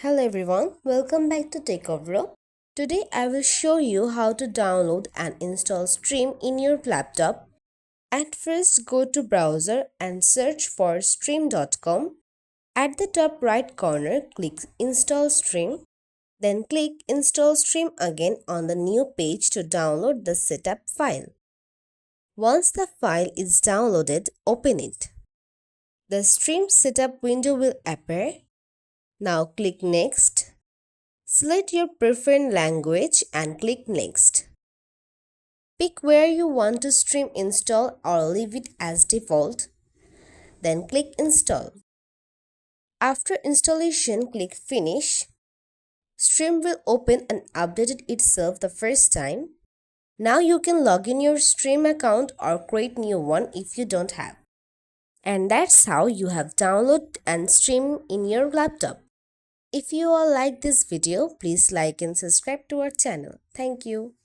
Hello everyone, welcome back to Techavro. Today I will show you how to download and install Stream in your laptop. At first go to browser and search for stream.com. At the top right corner click install Stream. Then click install Stream again on the new page to download the setup file. Once the file is downloaded, open it. The Stream setup window will appear. Now click next. Select your preferred language and click Next. Pick where you want to stream install or leave it as default. Then click Install. After installation, click Finish. Stream will open and update itself the first time. Now you can log in your Stream account or create new one if you don't have. And that's how you have download and stream in your laptop. If you all like this video, please like and subscribe to our channel. Thank you.